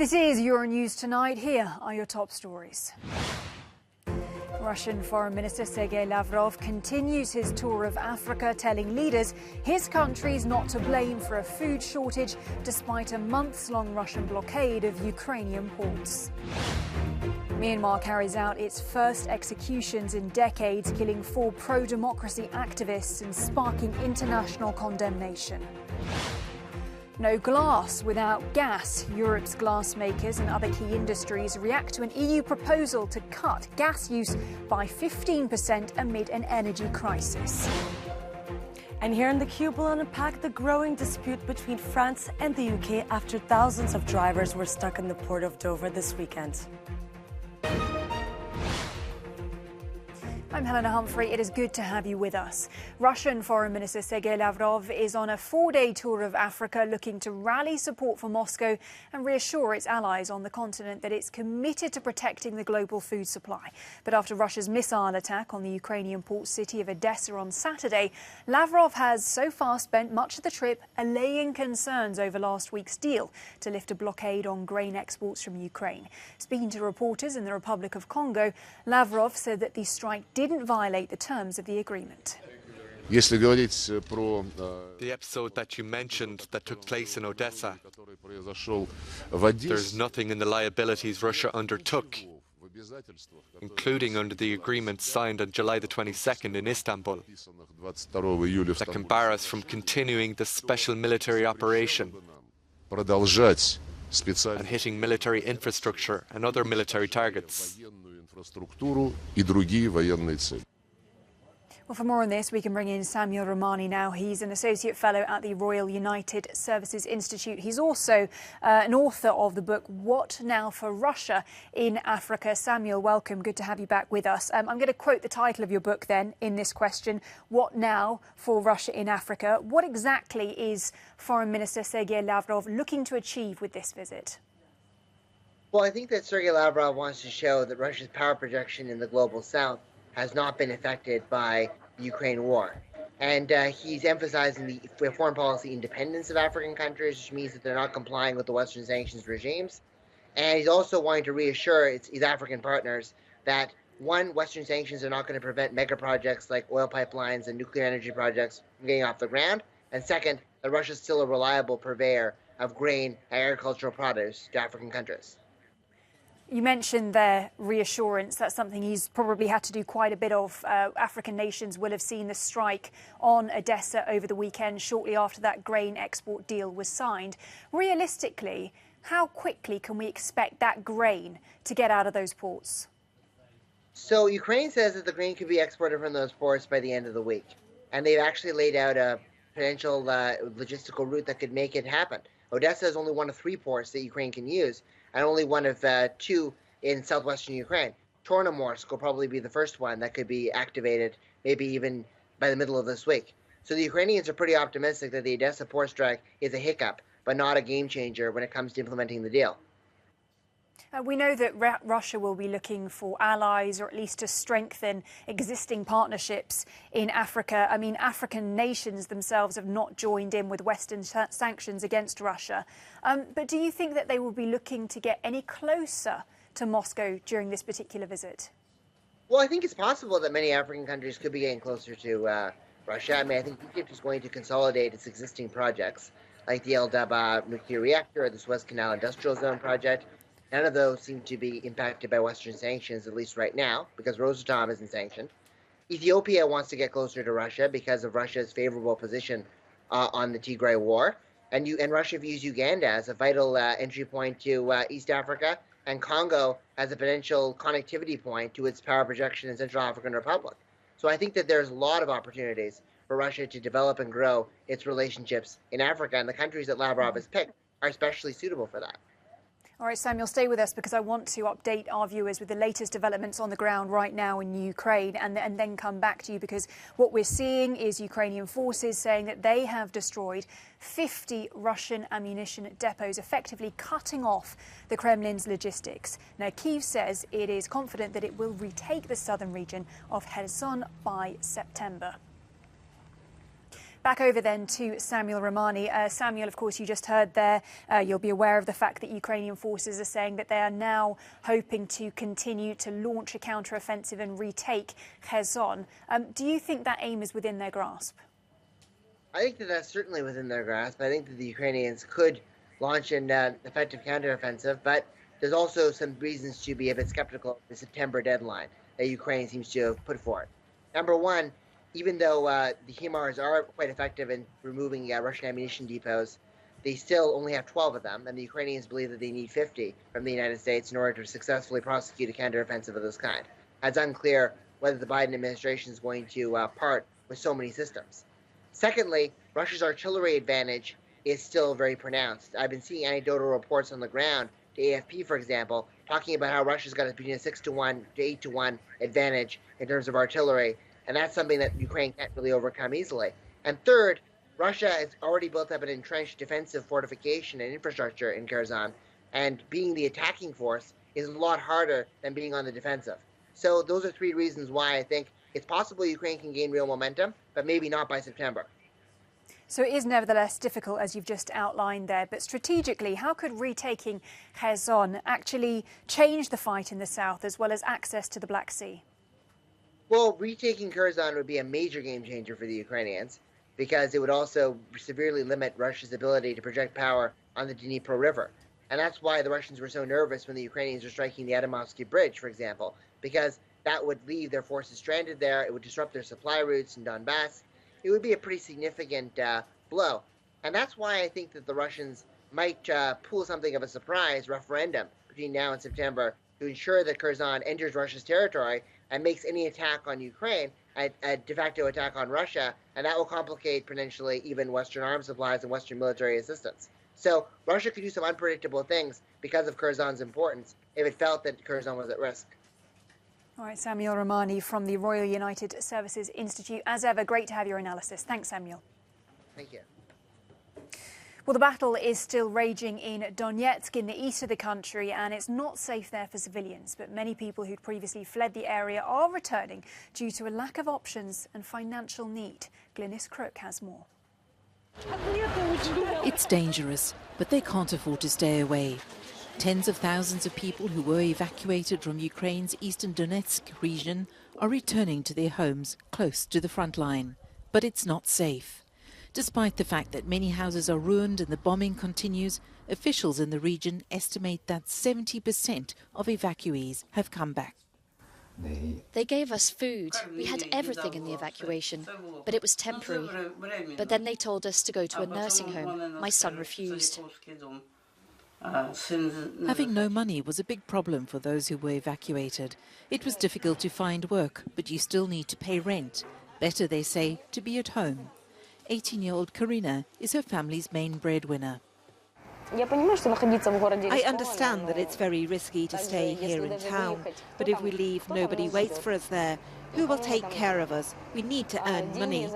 This is Euronews Tonight. Here are your top stories. Russian Foreign Minister Sergei Lavrov continues his tour of Africa, telling leaders his country's not to blame for a food shortage despite a months-long Russian blockade of Ukrainian ports. Myanmar carries out its first executions in decades, killing 4 pro-democracy activists and sparking international condemnation. No glass without gas. Europe's glassmakers and other key industries react to an EU proposal to cut gas use by 15% amid an energy crisis. And here in the Cube, we'll unpack the growing dispute between France and the UK after thousands of drivers were stuck in the port of Dover this weekend. I'm Helena Humphrey. It is good to have you with us. Russian Foreign Minister Sergei Lavrov is on a 4-day tour of Africa, looking to rally support for Moscow and reassure its allies on the continent that it's committed to protecting the global food supply. But after Russia's missile attack on the Ukrainian port city of Odessa on Saturday, Lavrov has so far spent much of the trip allaying concerns over last week's deal to lift a blockade on grain exports from Ukraine. Speaking to reporters in the Republic of Congo, Lavrov said that the strike didn't violate the terms of the agreement. The episode that you mentioned that took place in Odessa, there's nothing in the liabilities Russia undertook, including under the agreement signed on July the 22nd in Istanbul, that can bar us from continuing the special military operation and hitting military infrastructure and other military targets. Well, for more on this, we can bring in Samuel Romani now. He's an Associate Fellow at the Royal United Services Institute. He's also an author of the book, What Now for Russia in Africa? Samuel, welcome. Good to have you back with us. I'm going to quote the title of your book then in this question, What Now for Russia in Africa? What exactly is Foreign Minister Sergei Lavrov looking to achieve with this visit? Well, I think that Sergei Lavrov wants to show that Russia's power projection in the global south has not been affected by the Ukraine war. And he's emphasizing the foreign policy independence of African countries, which means that they're not complying with the Western sanctions regimes. And he's also wanting to reassure his African partners that, one, Western sanctions are not going to prevent mega projects like oil pipelines and nuclear energy projects from getting off the ground. And second, that Russia is still a reliable purveyor of grain and agricultural produce to African countries. You mentioned their reassurance. That's something he's probably had to do quite a bit of. African nations will have seen the strike on Odessa over the weekend, shortly after that grain export deal was signed. Realistically, how quickly can we expect that grain to get out of those ports? So Ukraine says that the grain could be exported from those ports by the end of the week. And they've actually laid out a potential logistical route that could make it happen. Odessa is only one of 3 ports that Ukraine can use, and only one of 2 in southwestern Ukraine. Chornomorsk will probably be the first one that could be activated, maybe even by the middle of this week. So the Ukrainians are pretty optimistic that the Odessa port strike is a hiccup, but not a game changer when it comes to implementing the deal. We know that Russia will be looking for allies, or at least to strengthen existing partnerships in Africa. I mean, African nations themselves have not joined in with Western sanctions against Russia. But do you think that they will be looking to get any closer to Moscow during this particular visit? Well, I think it's possible that many African countries could be getting closer to Russia. I mean, I think Egypt is going to consolidate its existing projects, like the El Daba nuclear reactor or the Suez Canal Industrial Zone project. None of those seem to be impacted by Western sanctions, at least right now, because Rosatom isn't sanctioned. Ethiopia wants to get closer to Russia because of Russia's favorable position on the Tigray war. And Russia views Uganda as a vital entry point to East Africa, and Congo as a potential connectivity point to its power projection in Central African Republic. So I think that there's a lot of opportunities for Russia to develop and grow its relationships in Africa, and the countries that Lavrov has picked are especially suitable for that. All right, Samuel, stay with us because I want to update our viewers with the latest developments on the ground right now in Ukraine and then come back to you, because what we're seeing is Ukrainian forces saying that they have destroyed 50 Russian ammunition depots, effectively cutting off the Kremlin's logistics. Now, Kyiv says it is confident that it will retake the southern region of Hezon by September. Back over then to Samuel Romani. Samuel, of course, you just heard there, you'll be aware of the fact that Ukrainian forces are saying that they are now hoping to continue to launch a counter-offensive and retake Hezon. Do you think that aim is within their grasp? I think that that's certainly within their grasp. I think that the Ukrainians could launch an effective counteroffensive, but there's also some reasons to be a bit skeptical of the September deadline that Ukraine seems to have put forth. Number one, even though the HIMARS are quite effective in removing Russian ammunition depots, they still only have 12 of them, and the Ukrainians believe that they need 50 from the United States in order to successfully prosecute a counteroffensive of this kind. It's unclear whether the Biden administration is going to part with so many systems. Secondly, Russia's artillery advantage is still very pronounced. I've been seeing anecdotal reports on the ground, to AFP, for example, talking about how Russia's got between a 6-to-1 to 8-to-1 advantage in terms of artillery, and that's something that Ukraine can't really overcome easily. And third, Russia has already built up an entrenched defensive fortification and infrastructure in Kherson, and being the attacking force is a lot harder than being on the defensive. So those are three reasons why I think it's possible Ukraine can gain real momentum, but maybe not by September. So it is nevertheless difficult, as you've just outlined there. But strategically, how could retaking Hezon actually change the fight in the south, as well as access to the Black Sea? Well, retaking Kherson would be a major game changer for the Ukrainians, because it would also severely limit Russia's ability to project power on the Dnipro River. And that's why the Russians were so nervous when the Ukrainians were striking the Adamovsky Bridge, for example, because that would leave their forces stranded there. It would disrupt their supply routes in Donbass. It would be a pretty significant blow. And that's why I think that the Russians might pull something of a surprise referendum between now and September to ensure that Kherson enters Russia's territory and makes any attack on Ukraine a de facto attack on Russia, and that will complicate potentially even Western arms supplies and Western military assistance. So Russia could do some unpredictable things because of Kherson's importance if it felt that Kherson was at risk. All right, Samuel Romani from the Royal United Services Institute. As ever, great to have your analysis. Thanks, Samuel. Thank you. Well, the battle is still raging in Donetsk in the east of the country, and it's not safe there for civilians. But many people who'd previously fled the area are returning due to a lack of options and financial need. Glynis Crook has more. It's dangerous, but they can't afford to stay away. Tens of thousands of people who were evacuated from Ukraine's eastern Donetsk region are returning to their homes close to the front line. But it's not safe. Despite the fact that many houses are ruined and the bombing continues, officials in the region estimate that 70% of evacuees have come back. They gave us food. We had everything in the evacuation, but it was temporary. But then they told us to go to a nursing home. My son refused. Having no money was a big problem for those who were evacuated. It was difficult to find work, but you still need to pay rent. Better, they say, to be at home. 18-year-old Karina is her family's main breadwinner. I understand that it's very risky to stay here in town, but if we leave, nobody waits for us there. Who will take care of us? We need to earn money.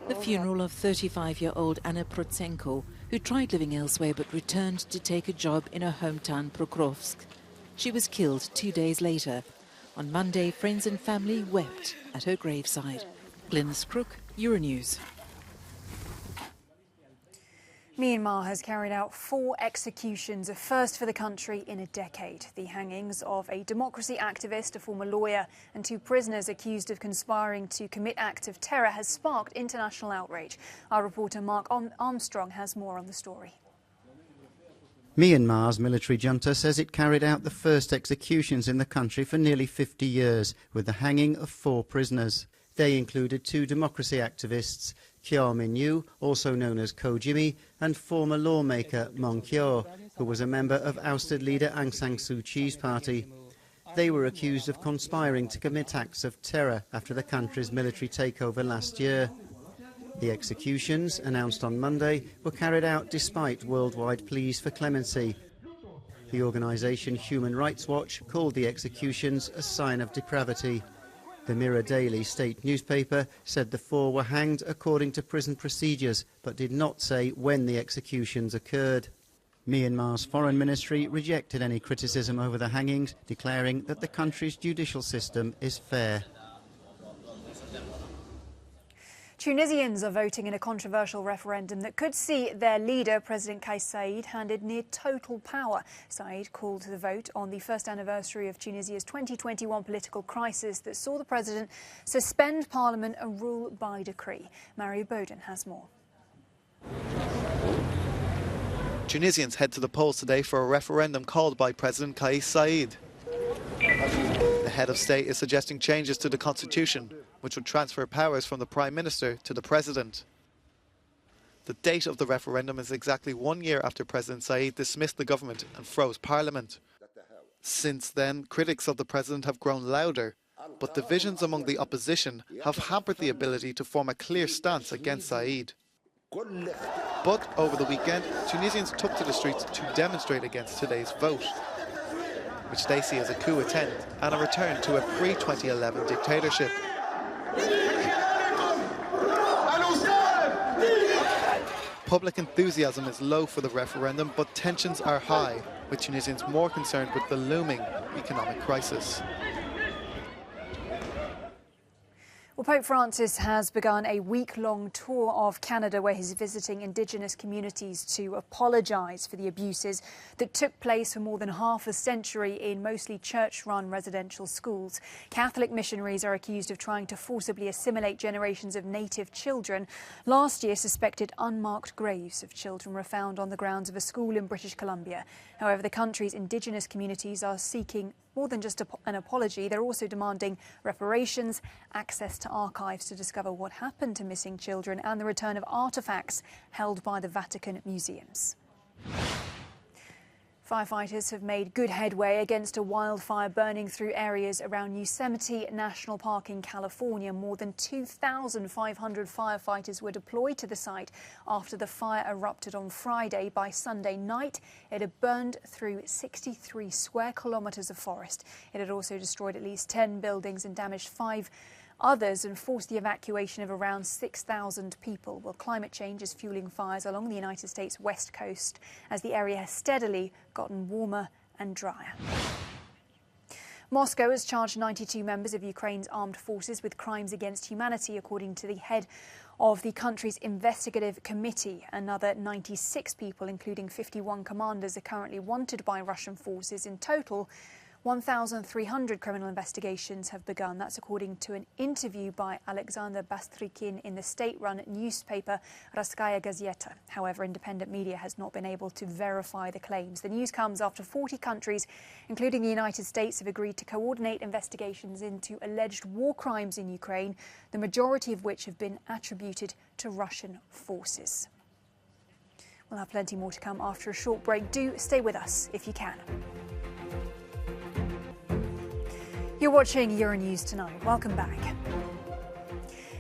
The funeral of 35-year-old Anna Protsenko, who tried living elsewhere but returned to take a job in her hometown Prokrovsk. She was killed 2 days later. On Monday, friends and family wept at her graveside. Glynis Crook, Euronews. Myanmar has carried out 4 executions, a first for the country in a decade. The hangings of a democracy activist, a former lawyer, and 2 prisoners accused of conspiring to commit acts of terror has sparked international outrage. Our reporter Mark Armstrong has more on the story. Myanmar's military junta says it carried out the first executions in the country for nearly 50 years, with the hanging of 4 prisoners. They included 2 democracy activists, Kyaw Min-yu, also known as Ko Jimmy, and former lawmaker Mong Kyaw, who was a member of ousted leader Aung San Suu Kyi's party. They were accused of conspiring to commit acts of terror after the country's military takeover last year. The executions, announced on Monday, were carried out despite worldwide pleas for clemency. The organisation Human Rights Watch called the executions a sign of depravity. The Mirror Daily state newspaper said the 4 were hanged according to prison procedures, but did not say when the executions occurred. Myanmar's foreign ministry rejected any criticism over the hangings, declaring that the country's judicial system is fair. Tunisians are voting in a controversial referendum that could see their leader, President Kais Saied, handed near total power. Saied called the vote on the first anniversary of Tunisia's 2021 political crisis that saw the president suspend parliament and rule by decree. Mario Bowden has more. Tunisians head to the polls today for a referendum called by President Kais Saied. The head of state is suggesting changes to the constitution, which would transfer powers from the Prime Minister to the President. The date of the referendum is exactly 1 year after President Saied dismissed the government and froze Parliament. Since then, critics of the President have grown louder, but divisions among the opposition have hampered the ability to form a clear stance against Saied. But over the weekend, Tunisians took to the streets to demonstrate against today's vote, which they see as a coup attempt and a return to a pre-2011 dictatorship. Public enthusiasm is low for the referendum, but tensions are high, with Tunisians more concerned with the looming economic crisis. Well, Pope Francis has begun a week-long tour of Canada where he's visiting Indigenous communities to apologise for the abuses that took place for more than half a century in mostly church-run residential schools. Catholic missionaries are accused of trying to forcibly assimilate generations of native children. Last year, suspected unmarked graves of children were found on the grounds of a school in British Columbia. However, the country's Indigenous communities are seeking more than just an apology. They're also demanding reparations, access to archives to discover what happened to missing children, and the return of artefacts held by the Vatican museums. Firefighters have made good headway against a wildfire burning through areas around Yosemite National Park in California. More than 2,500 firefighters were deployed to the site after the fire erupted on Friday. By Sunday night, it had burned through 63 square kilometres of forest. It had also destroyed at least 10 buildings and damaged 5 others and forced the evacuation of around 6,000 people. Well, climate change is fueling fires along the United States west coast as the area has steadily gotten warmer and drier. Moscow has charged 92 members of Ukraine's armed forces with crimes against humanity, according to the head of the country's investigative committee. Another 96 people, including 51 commanders, are currently wanted by Russian forces. In total, 1,300 criminal investigations have begun. That's according to an interview by Alexander Bastrykin in the state-run newspaper Raskaya Gazeta. However, independent media has not been able to verify the claims. The news comes after 40 countries, including the United States, have agreed to coordinate investigations into alleged war crimes in Ukraine, the majority of which have been attributed to Russian forces. We'll have plenty more to come after a short break. Do stay with us if you can. You're watching Euronews Tonight. Welcome back.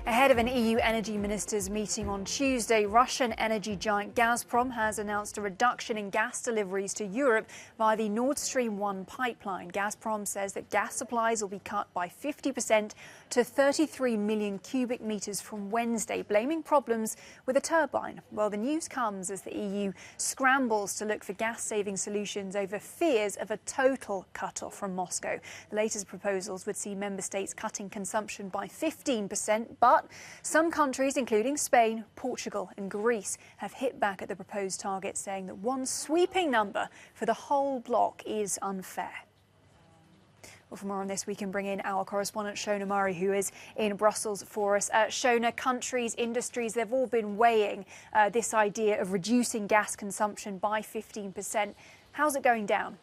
Ahead of an EU energy ministers meeting on Tuesday, Russian energy giant Gazprom has announced a reduction in gas deliveries to Europe via the Nord Stream 1 pipeline. Gazprom says that gas supplies will be cut by 50% to 33 million cubic metres from Wednesday, blaming problems with a turbine. Well, the news comes as the EU scrambles to look for gas-saving solutions over fears of a total cut-off from Moscow. The latest proposals would see member states cutting consumption by 15%, but some countries, including Spain, Portugal and Greece, have hit back at the proposed target, saying that one sweeping number for the whole bloc is unfair. Well, for more on this, we can bring in our correspondent Shona Murray, who is in Brussels for us. Shona, countries, industries, they've all been weighing this idea of reducing gas consumption by 15%. How's it going down?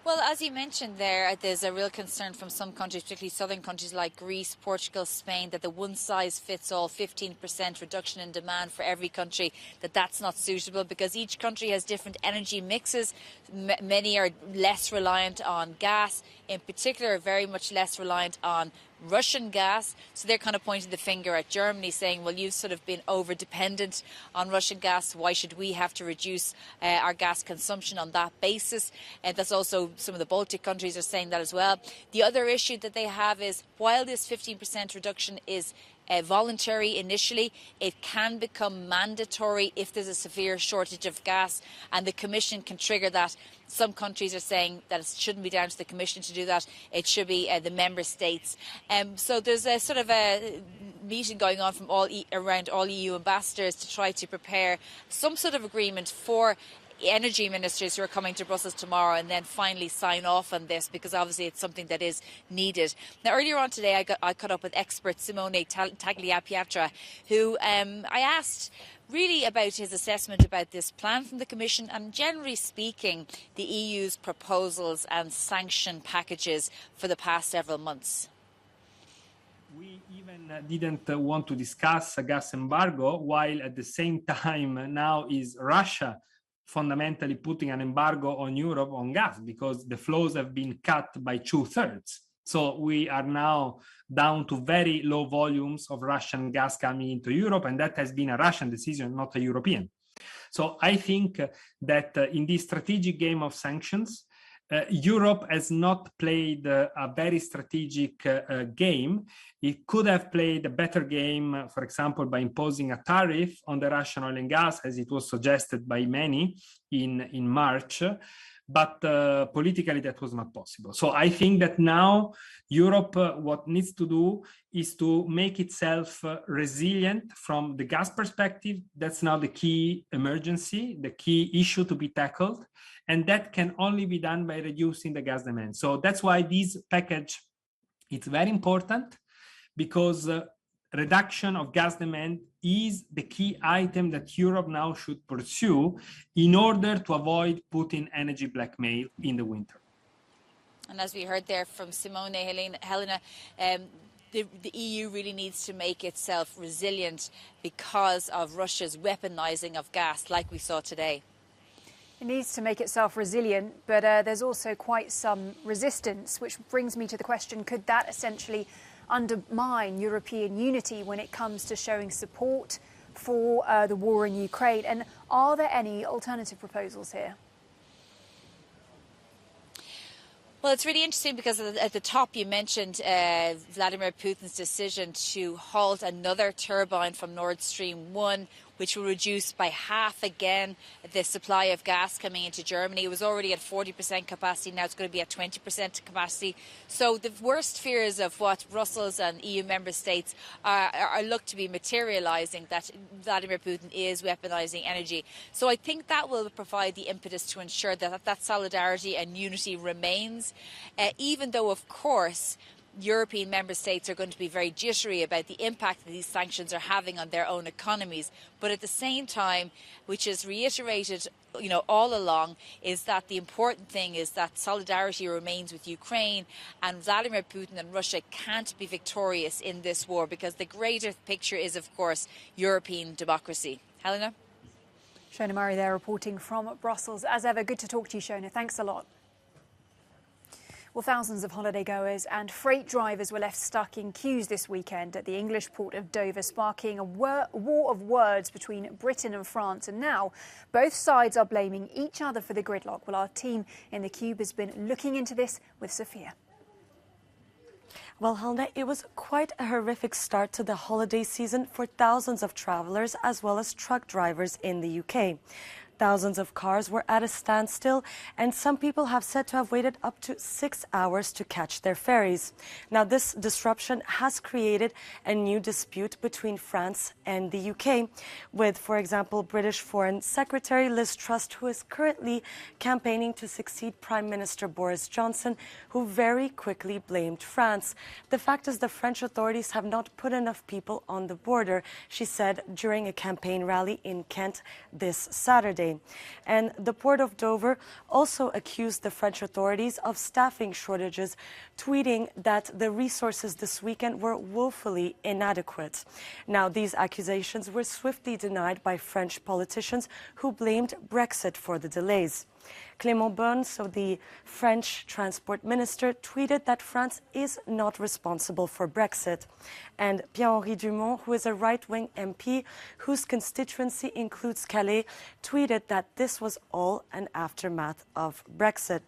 Well, as you mentioned there's a real concern from some countries, particularly southern countries like Greece, Portugal, Spain, that the one-size-fits-all 15% reduction in demand for every country, that's not suitable because each country has different energy mixes. Many are less reliant on gas, in particular very much less reliant on Russian gas. So they're kind of pointing the finger at Germany, saying, well, you've sort of been over-dependent on Russian gas. Why should we have to reduce our gas consumption on that basis? And that's also some of the Baltic countries are saying that as well. The other issue that they have is, while this 15% reduction is voluntary initially. It can become mandatory if there's a severe shortage of gas, and the Commission can trigger that. Some countries are saying that it shouldn't be down to the Commission to do that. It should be the Member States. So there's a sort of a meeting going on from around all EU ambassadors to try to prepare some sort of agreement for energy ministers who are coming to Brussels tomorrow, and then finally sign off on this, because obviously it's something that is needed. Now, earlier on today, I caught up with expert Simone Tagliapietra, who I asked really about his assessment about this plan from the Commission and, generally speaking, the EU's proposals and sanction packages for the past several months. We even didn't want to discuss a gas embargo, while at the same time now is Russia fundamentally putting an embargo on Europe on gas, because the flows have been cut by 2/3. So we are now down to very low volumes of Russian gas coming into Europe, and that has been a Russian decision, not a European. So I think that in this strategic game of sanctions, Europe has not played a very strategic game. It could have played a better game, for example, by imposing a tariff on the Russian oil and gas, as it was suggested by many in March. But politically, that was not possible. So I think that now Europe, what needs to do is to make itself resilient from the gas perspective. That's now the key emergency, the key issue to be tackled. And that can only be done by reducing the gas demand. So that's why this package is very important, because reduction of gas demand is the key item that Europe now should pursue in order to avoid Putin energy blackmail in the winter. And as we heard there from Simone, Helena, the EU really needs to make itself resilient because of Russia's weaponizing of gas, like we saw today. It needs to make itself resilient, but there's also quite some resistance, which brings me to the question, could that essentially undermine European unity when it comes to showing support for the war in Ukraine? And are there any alternative proposals here? Well, it's really interesting because at the top you mentioned Vladimir Putin's decision to halt another turbine from Nord Stream 1, which will reduce by half again the supply of gas coming into Germany. It was already at 40% capacity, now it's going to be at 20% capacity. So the worst fears of what Brussels and EU member states are looked to be materialising, that Vladimir Putin is weaponising energy. So I think that will provide the impetus to ensure that that solidarity and unity remains, even though, of course, European member states are going to be very jittery about the impact that these sanctions are having on their own economies. But at the same time, which is reiterated, all along, is that the important thing is that solidarity remains with Ukraine, and Vladimir Putin and Russia can't be victorious in this war, because the greater picture is, of course, European democracy. Helena? Shona Murray there reporting from Brussels. As ever, good to talk to you, Shona. Thanks a lot. Well, thousands of holidaygoers and freight drivers were left stuck in queues this weekend at the English port of Dover, sparking a war of words between Britain and France. And now both sides are blaming each other for the gridlock. Well, our team in the Cube has been looking into this with Sophia. Well, Helena, it was quite a horrific start to the holiday season for thousands of travellers as well as truck drivers in the UK. Thousands of cars were at a standstill, and some people have said to have waited up to 6 hours to catch their ferries. Now, this disruption has created a new dispute between France and the UK, with, for example, British Foreign Secretary Liz Truss, who is currently campaigning to succeed Prime Minister Boris Johnson, who very quickly blamed France. The fact is, the French authorities have not put enough people on the border, she said during a campaign rally in Kent this Saturday. And the port of Dover also accused the French authorities of staffing shortages, tweeting that the resources this weekend were woefully inadequate. Now, these accusations were swiftly denied by French politicians who blamed Brexit for the delays. Clément Beaune, so the French transport minister, tweeted that France is not responsible for Brexit. And Pierre-Henri Dumont, who is a right-wing MP whose constituency includes Calais, tweeted that this was all an aftermath of Brexit.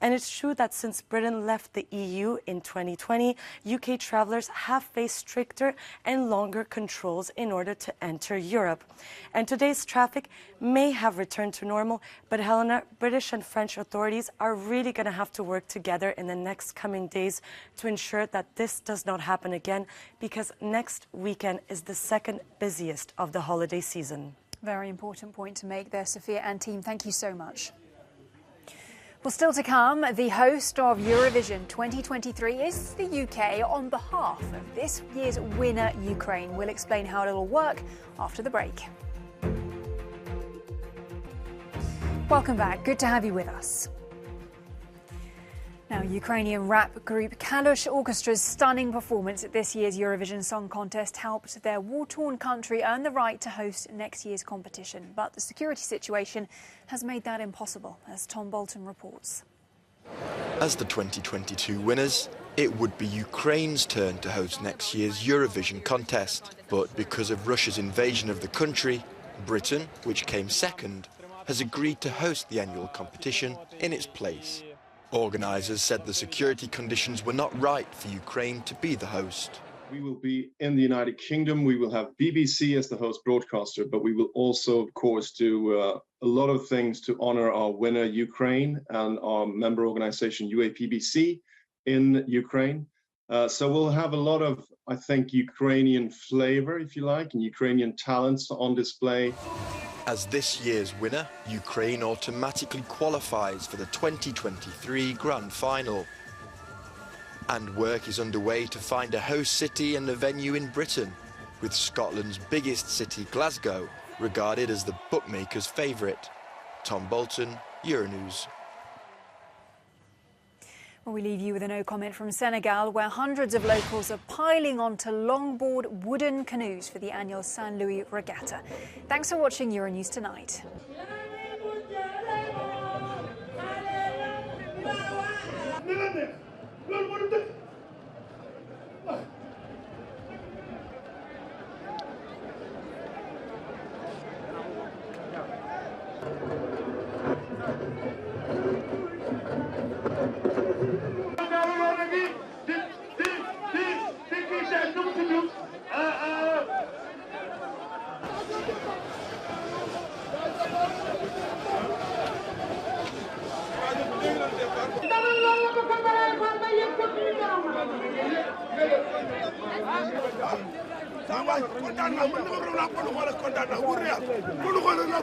And it's true that since Britain left the EU in 2020, UK travellers have faced stricter and longer controls in order to enter Europe. And today's traffic may have returned to normal, but Helena, British and French authorities are really going to have to work together in the next coming days to ensure that this does not happen again, because next weekend is the second busiest of the holiday season. Very important point to make there, Sophia and team. Thank you so much. Well, still to come, the host of Eurovision 2023 is the UK on behalf of this year's winner, Ukraine. We'll explain how it'll work after the break. Welcome back. Good to have you with us. Now, Ukrainian rap group Kalush Orchestra's stunning performance at this year's Eurovision Song Contest helped their war-torn country earn the right to host next year's competition. But the security situation has made that impossible, as Tom Bolton reports. As the 2022 winners, it would be Ukraine's turn to host next year's Eurovision contest. But because of Russia's invasion of the country, Britain, which came second, has agreed to host the annual competition in its place. Organisers said the security conditions were not right for Ukraine to be the host. We will be in the United Kingdom. We will have BBC as the host broadcaster, but we will also, of course, do a lot of things to honor our winner, Ukraine, and our member organisation, UAPBC, in Ukraine. So we'll have a lot of, I think, Ukrainian flavour, if you like, and Ukrainian talents on display. As this year's winner, Ukraine automatically qualifies for the 2023 Grand Final. And work is underway to find a host city and a venue in Britain, with Scotland's biggest city, Glasgow, regarded as the bookmakers' favourite. Tom Bolton, Euronews. Well, we leave you with a no comment from Senegal, where hundreds of locals are piling onto longboard wooden canoes for the annual Saint Louis Regatta. Thanks for watching Euronews Tonight. Kontaan naa